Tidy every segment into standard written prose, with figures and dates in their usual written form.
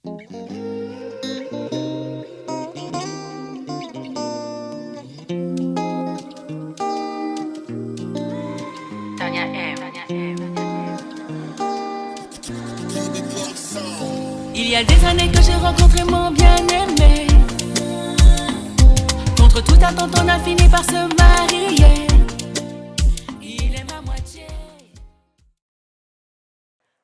Tania M. Il y a des années que j'ai rencontré mon bien-aimé. Contre toute attente, on a fini par se marier. Il est ma moitié.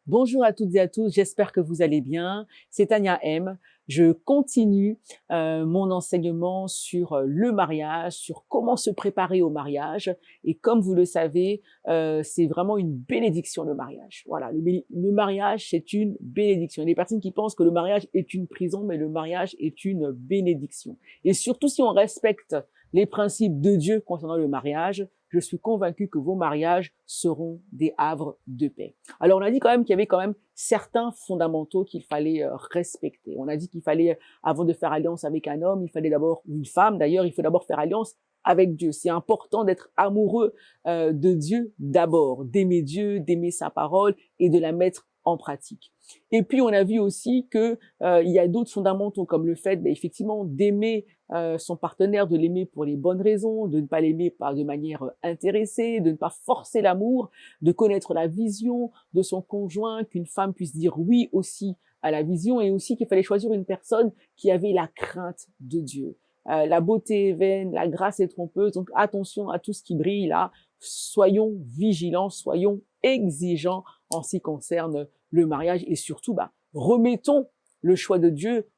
Bonjour à toutes et à tous, j'espère que vous allez bien. C'est Tania M. Je continue mon enseignement sur le mariage, sur comment se préparer au mariage. Et comme vous le savez, c'est vraiment une bénédiction le mariage. Voilà, le mariage, c'est une bénédiction. Il y a des personnes qui pensent que le mariage est une prison, mais le mariage est une bénédiction. Et surtout si on respecte les principes de Dieu concernant le mariage, je suis convaincu que vos mariages seront des havres de paix. Alors, on a dit quand même qu'il y avait quand même certains fondamentaux qu'il fallait respecter. On a dit qu'il fallait, avant de faire alliance avec un homme, il fallait d'abord, ou une femme d'ailleurs, il faut d'abord faire alliance avec Dieu. C'est important d'être amoureux de Dieu d'abord, d'aimer sa parole et de la mettre en pratique. Et puis, on a vu aussi que il y a d'autres fondamentaux comme le fait, effectivement, d'aimer son partenaire, de l'aimer pour les bonnes raisons, de ne pas l'aimer de manière intéressée, de ne pas forcer l'amour, de connaître la vision de son conjoint, qu'une femme puisse dire oui aussi à la vision, et aussi qu'il fallait choisir une personne qui avait la crainte de Dieu. La beauté est vaine, la grâce est trompeuse, donc attention à tout ce qui brille là. Soyons vigilants, soyons exigeants en ce qui concerne le mariage, et surtout, remettons le choix de Dieu,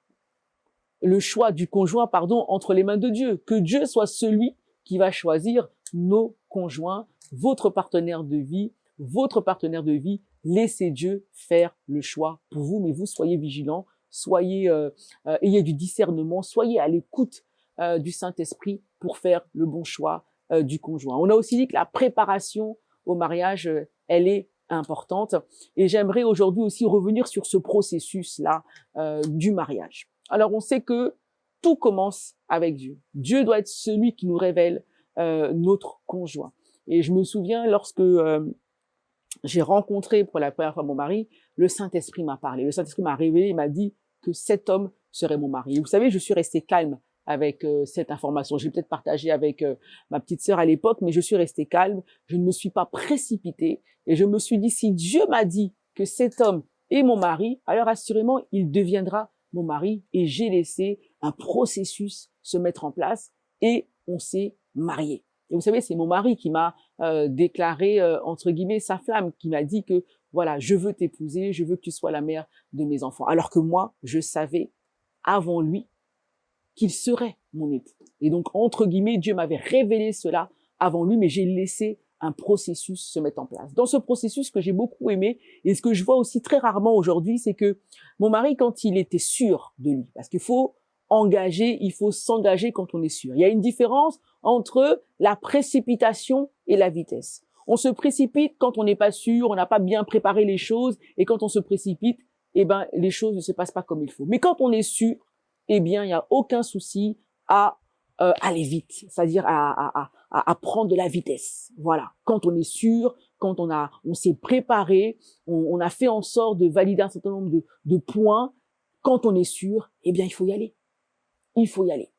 le choix du conjoint, entre les mains de Dieu. Que Dieu soit celui qui va choisir nos conjoints, votre partenaire de vie, laissez Dieu faire le choix pour vous, mais vous soyez vigilants, ayez du discernement, soyez à l'écoute du Saint-Esprit pour faire le bon choix du conjoint. On a aussi dit que la préparation au mariage, elle est importante, et j'aimerais aujourd'hui aussi revenir sur ce processus-là du mariage. Alors, on sait que tout commence avec Dieu. Dieu doit être celui qui nous révèle notre conjoint. Et je me souviens, lorsque j'ai rencontré pour la première fois mon mari, le Saint-Esprit m'a parlé. Le Saint-Esprit m'a révélé, il m'a dit que cet homme serait mon mari. Et vous savez, je suis restée calme avec cette information. J'ai peut-être partagé avec ma petite sœur à l'époque, mais je suis restée calme. Je ne me suis pas précipitée et je me suis dit, si Dieu m'a dit que cet homme est mon mari, alors assurément, il deviendra mon mari. Et j'ai laissé un processus se mettre en place et on s'est mariés. Et vous savez, c'est mon mari qui m'a déclaré, entre guillemets, sa flamme, qui m'a dit que, voilà, je veux t'épouser, je veux que tu sois la mère de mes enfants. Alors que moi, je savais, avant lui, qu'il serait mon époux. Et donc, entre guillemets, Dieu m'avait révélé cela avant lui, mais j'ai laissé un processus se mettre en place. Dans ce processus que j'ai beaucoup aimé, et ce que je vois aussi très rarement aujourd'hui, c'est que mon mari, quand il était sûr de lui, parce qu'il faut il faut s'engager quand on est sûr. Il y a une différence entre la précipitation et la vitesse. On se précipite quand on n'est pas sûr, on n'a pas bien préparé les choses, et quand on se précipite, les choses ne se passent pas comme il faut. Mais quand on est sûr, il n'y a aucun souci à aller vite, c'est-à-dire à prendre de la vitesse. Voilà. Quand on est sûr, quand on s'est préparé, on a fait en sorte de valider un certain nombre de points, quand on est sûr, il faut y aller. Il faut y aller.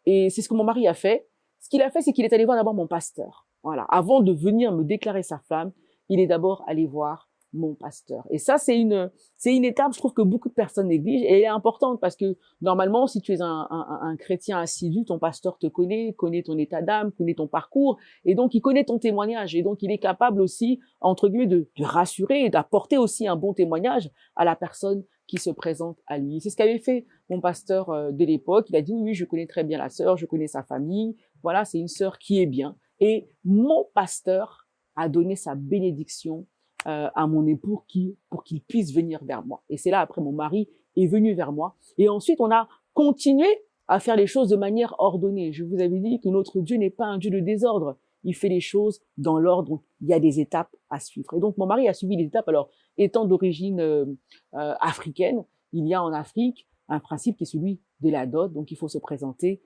Et c'est ce que mon mari a fait. Ce qu'il a fait, c'est qu'il est allé voir d'abord mon pasteur. Voilà. Avant de venir me déclarer sa femme, il est d'abord allé voir mon pasteur. Et ça, c'est une étape, je trouve, que beaucoup de personnes négligent, et elle est importante parce que normalement, si tu es un chrétien assidu, ton pasteur te connaît ton état d'âme, connaît ton parcours, et donc il connaît ton témoignage, et donc il est capable aussi, entre guillemets, de rassurer et d'apporter aussi un bon témoignage à la personne qui se présente à lui. C'est ce qu'avait fait mon pasteur de l'époque. Il a dit oui, je connais très bien la sœur, je connais sa famille. Voilà, c'est une sœur qui est bien. Et mon pasteur a donné sa bénédiction à mon époux pour qu'il puisse venir vers moi. Et c'est là, après, mon mari est venu vers moi. Et ensuite, on a continué à faire les choses de manière ordonnée. Je vous avais dit que notre Dieu n'est pas un Dieu de désordre. Il fait les choses dans l'ordre. Il y a des étapes à suivre. Et donc, mon mari a suivi les étapes. Alors, étant d'origine africaine, il y a en Afrique un principe qui est celui de la dot. Donc, il faut se présenter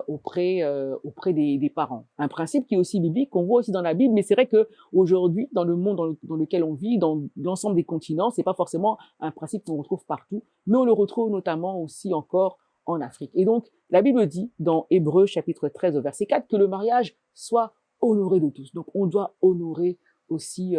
auprès des parents. Un principe qui est aussi biblique, qu'on voit aussi dans la Bible, mais c'est vrai que aujourd'hui, dans le monde dans lequel on vit, dans l'ensemble des continents, c'est pas forcément un principe qu'on retrouve partout, mais on le retrouve notamment aussi encore en Afrique. Et donc, la Bible dit dans Hébreux chapitre 13 au verset 4 que le mariage soit honoré de tous. Donc, on doit honorer aussi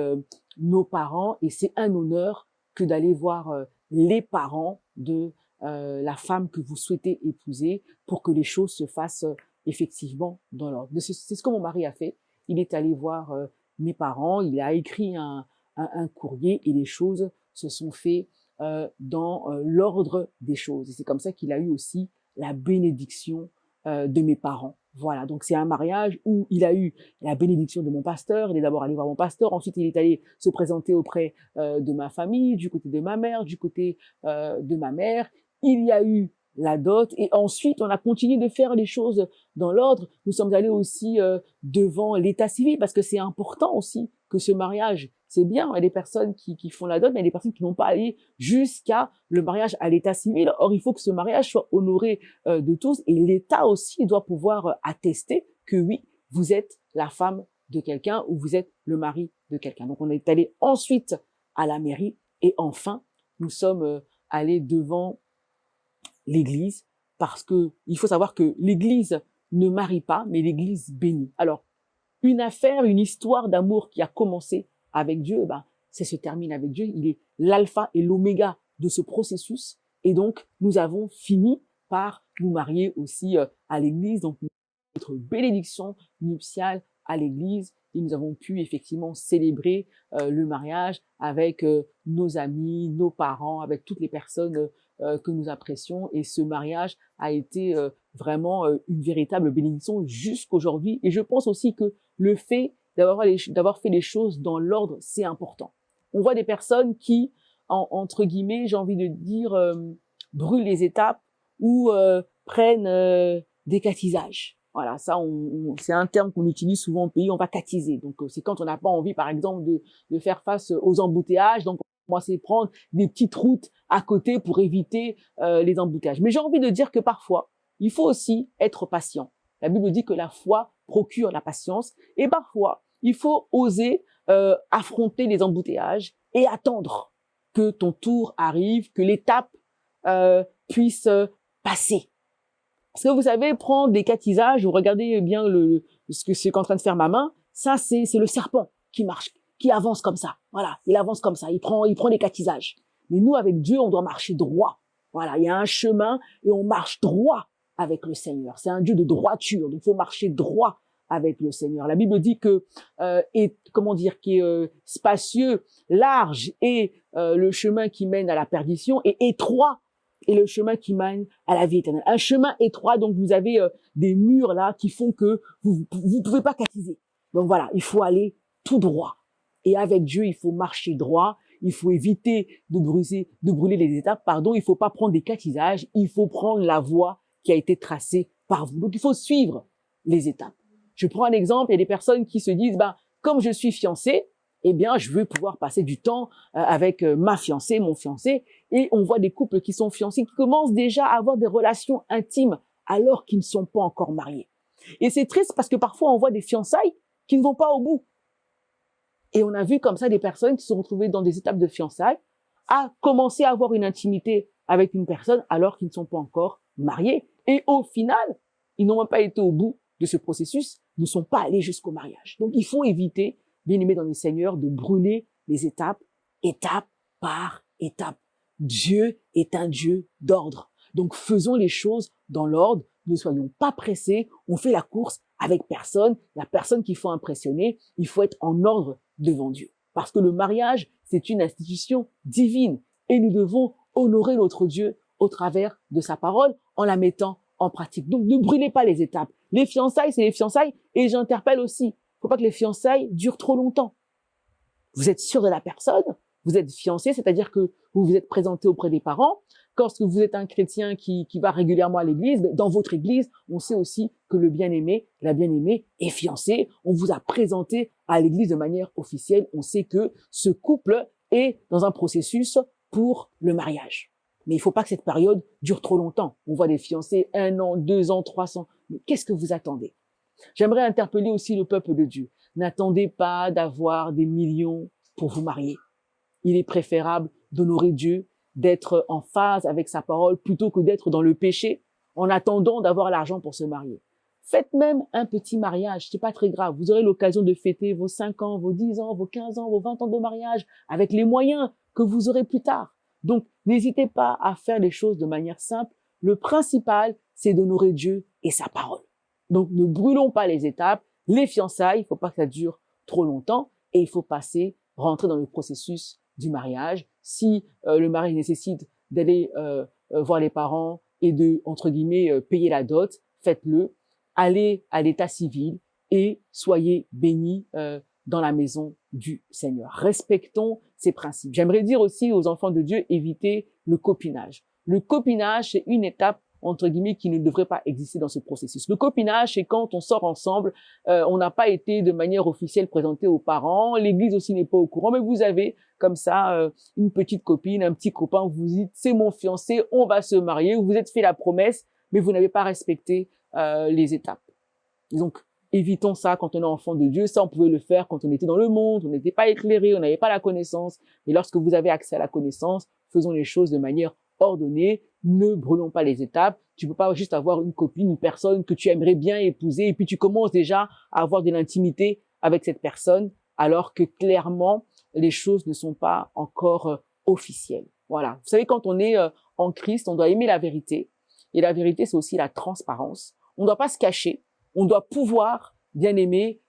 nos parents, et c'est un honneur que d'aller voir les parents de la femme que vous souhaitez épouser pour que les choses se fassent effectivement dans l'ordre. C'est ce que mon mari a fait. Il est allé voir mes parents, il a écrit un courrier et les choses se sont faites dans l'ordre des choses. Et c'est comme ça qu'il a eu aussi la bénédiction de mes parents. Voilà, donc c'est un mariage où il a eu la bénédiction de mon pasteur. Il est d'abord allé voir mon pasteur, ensuite il est allé se présenter auprès de ma famille, du côté de ma mère, du côté de ma mère. Il y a eu la dot et ensuite on a continué de faire les choses dans l'ordre. Nous sommes allés aussi devant l'état civil parce que c'est important aussi que ce mariage, c'est bien, il y a des personnes qui font la dot, mais il y a des personnes qui n'ont pas allé jusqu'à le mariage à l'état civil. Or, il faut que ce mariage soit honoré de tous et l'État aussi doit pouvoir attester que oui, vous êtes la femme de quelqu'un ou vous êtes le mari de quelqu'un. Donc, on est allé ensuite à la mairie et enfin, nous sommes allés devant l'église parce que il faut savoir que l'église ne marie pas, mais l'église bénit. Alors, une affaire, une histoire d'amour qui a commencé avec Dieu, ben, ça se termine avec Dieu. Il est l'alpha et l'oméga de ce processus. Et donc, nous avons fini par nous marier aussi à l'église. Donc, notre bénédiction nuptiale à l'église. Et nous avons pu effectivement célébrer le mariage avec nos amis, nos parents, avec toutes les personnes que nous apprécions. Et ce mariage a été vraiment une véritable bénédiction jusqu'aujourd'hui. Et je pense aussi que le fait d'avoir fait les choses dans l'ordre, c'est important. On voit des personnes qui, entre guillemets, j'ai envie de dire, brûlent les étapes ou prennent des catisages. Voilà, ça, c'est un terme qu'on utilise souvent au pays, on va catiser. Donc, c'est quand on n'a pas envie, par exemple, de faire face aux embouteillages. Donc, on va essayer de prendre des petites routes à côté pour éviter les embouteillages. Mais j'ai envie de dire que parfois, il faut aussi être patient. La Bible dit que la foi procure la patience. Et parfois, il faut oser affronter les embouteillages et attendre que ton tour arrive, que l'étape puisse passer. Parce que vous savez, prendre des catisages, vous regardez bien ce que c'est qu'en train de faire ma main, ça c'est le serpent qui marche, qui avance comme ça. Voilà, il avance comme ça, il prend des catisages. Mais nous, avec Dieu, on doit marcher droit. Voilà, il y a un chemin et on marche droit avec le Seigneur. C'est un Dieu de droiture, donc il faut marcher droit avec le Seigneur. La Bible dit que qui est spacieux, large et le chemin qui mène à la perdition et étroit et le chemin qui mène à la vie éternelle. Un chemin étroit, donc vous avez des murs là qui font que vous pouvez pas catiser. Donc voilà, il faut aller tout droit. Et avec Dieu, il faut marcher droit. Il faut éviter de brûler les étapes. Pardon, il faut pas prendre des catisages. Il faut prendre la voie qui a été tracée par vous. Donc il faut suivre les étapes. Je prends un exemple. Il y a des personnes qui se disent, comme je suis fiancé, eh bien, je veux pouvoir passer du temps avec ma fiancée, mon fiancé. Et on voit des couples qui sont fiancés qui commencent déjà à avoir des relations intimes alors qu'ils ne sont pas encore mariés. Et c'est triste parce que parfois on voit des fiançailles qui ne vont pas au bout. Et on a vu comme ça des personnes qui se sont retrouvées dans des étapes de fiançailles à commencer à avoir une intimité avec une personne alors qu'ils ne sont pas encore mariés. Et au final, ils n'ont même pas été au bout de ce processus, ne sont pas allés jusqu'au mariage. Donc il faut éviter, bien-aimés dans le Seigneur, de brûler les étapes, étape par étape. Dieu est un Dieu d'ordre. Donc faisons les choses dans l'ordre, ne soyons pas pressés, on fait la course avec personne, il n'y a personne qu'il faut impressionner, il faut être en ordre devant Dieu. Parce que le mariage, c'est une institution divine et nous devons honorer notre Dieu au travers de sa parole en la mettant en pratique. Donc ne brûlez pas les étapes. Les fiançailles, c'est les fiançailles et j'interpelle aussi, il ne faut pas que les fiançailles durent trop longtemps. Vous êtes sûr de la personne, vous êtes fiancé, c'est-à-dire que vous vous êtes présenté auprès des parents. Lorsque vous êtes un chrétien qui va régulièrement à l'église, dans votre église, on sait aussi que le bien-aimé, la bien-aimée est fiancé. On vous a présenté à l'église de manière officielle. On sait que ce couple est dans un processus pour le mariage. Mais il faut pas que cette période dure trop longtemps. On voit des fiancés 1 an, 2 ans, 300. Mais qu'est-ce que vous attendez? J'aimerais interpeller aussi le peuple de Dieu. N'attendez pas d'avoir des millions pour vous marier. Il est préférable d'honorer Dieu, d'être en phase avec sa parole plutôt que d'être dans le péché en attendant d'avoir l'argent pour se marier. Faites même un petit mariage, c'est pas très grave. Vous aurez l'occasion de fêter vos 5 ans, vos 10 ans, vos 15 ans, vos 20 ans de mariage avec les moyens que vous aurez plus tard. Donc, n'hésitez pas à faire les choses de manière simple. Le principal, c'est d'honorer Dieu et sa parole. Donc, ne brûlons pas les étapes. Les fiançailles, il faut pas que ça dure trop longtemps et il faut rentrer dans le processus du mariage. Si le mariage nécessite d'aller voir les parents et de, entre guillemets, payer la dot, faites-le. Allez à l'état civil et soyez bénis dans la maison du Seigneur. Respectons ces principes. J'aimerais dire aussi aux enfants de Dieu, évitez le copinage. Le copinage, c'est une étape entre guillemets, qui ne devrait pas exister dans ce processus. Le copinage, c'est quand on sort ensemble, on n'a pas été de manière officielle présenté aux parents, l'église aussi n'est pas au courant, mais vous avez comme ça une petite copine, un petit copain, vous dites, c'est mon fiancé, on va se marier, vous vous êtes fait la promesse, mais vous n'avez pas respecté les étapes. Donc, évitons ça quand on est enfant de Dieu. Ça, on pouvait le faire quand on était dans le monde, on n'était pas éclairé, on n'avait pas la connaissance. Et lorsque vous avez accès à la connaissance, faisons les choses de manière ordonnée, ne brûlons pas les étapes. Tu peux pas juste avoir une copine, une personne que tu aimerais bien épouser et puis tu commences déjà à avoir de l'intimité avec cette personne alors que clairement, les choses ne sont pas encore officielles. Voilà. Vous savez, quand on est en Christ, on doit aimer la vérité. Et la vérité, c'est aussi la transparence. On ne doit pas se cacher. On doit pouvoir, bien aimer,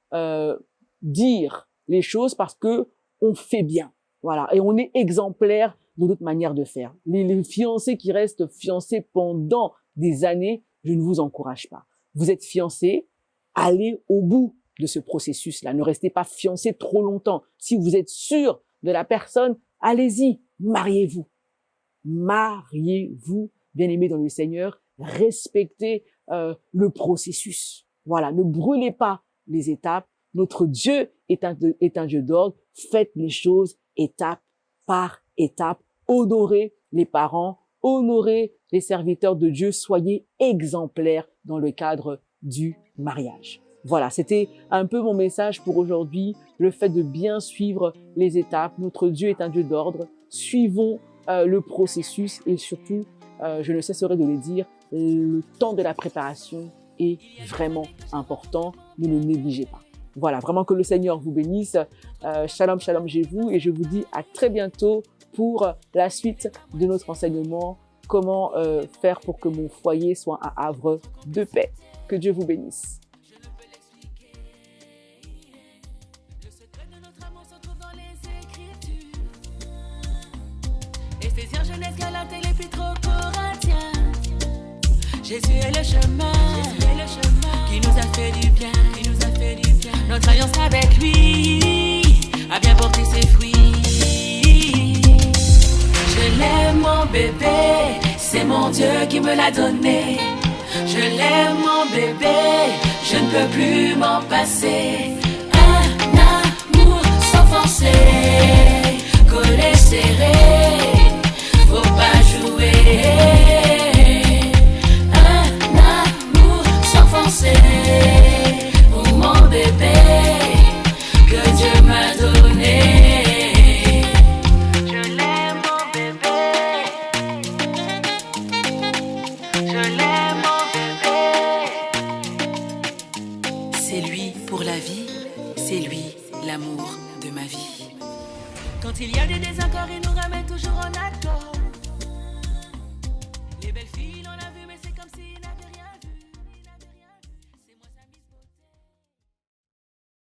dire les choses parce que on fait bien. Voilà. Et on est exemplaire de notre manière de faire. Les fiancés qui restent fiancés pendant des années, je ne vous encourage pas. Vous êtes fiancés, allez au bout de ce processus-là. Ne restez pas fiancés trop longtemps. Si vous êtes sûr de la personne, allez-y, mariez-vous. Mariez-vous, bien-aimés dans le Seigneur. Respectez le processus. Voilà, ne brûlez pas les étapes. Notre Dieu est un Dieu d'ordre. Faites les choses étape par étape. Honorez les parents, honorez les serviteurs de Dieu. Soyez exemplaires dans le cadre du mariage. Voilà, c'était un peu mon message pour aujourd'hui. Le fait de bien suivre les étapes. Notre Dieu est un Dieu d'ordre. Suivons le processus et surtout, je ne cesserai de le dire, le temps de la préparation est vraiment important. Ne le négligez pas. Voilà, vraiment que le Seigneur vous bénisse. Shalom, shalom chez vous et je vous dis à très bientôt pour la suite de notre enseignement. Comment faire pour que mon foyer soit un havre de paix. Que Dieu vous bénisse. Éphésiens, Genèse, Galates et l'Épître aux Corinthiens. Jésus est le chemin, qui nous a fait du bien, Notre alliance avec lui a bien porté ses fruits. Je l'aime mon bébé, c'est mon Dieu qui me l'a donné. Je l'aime mon bébé, je ne peux plus m'en passer. Un amour sans forcer, collé serré, faut pas jouer. Pour mon bébé que Dieu m'a donné. Je l'aime mon bébé, je l'aime mon bébé. C'est lui pour la vie, c'est lui l'amour de ma vie. Quand il y a des désaccords et nous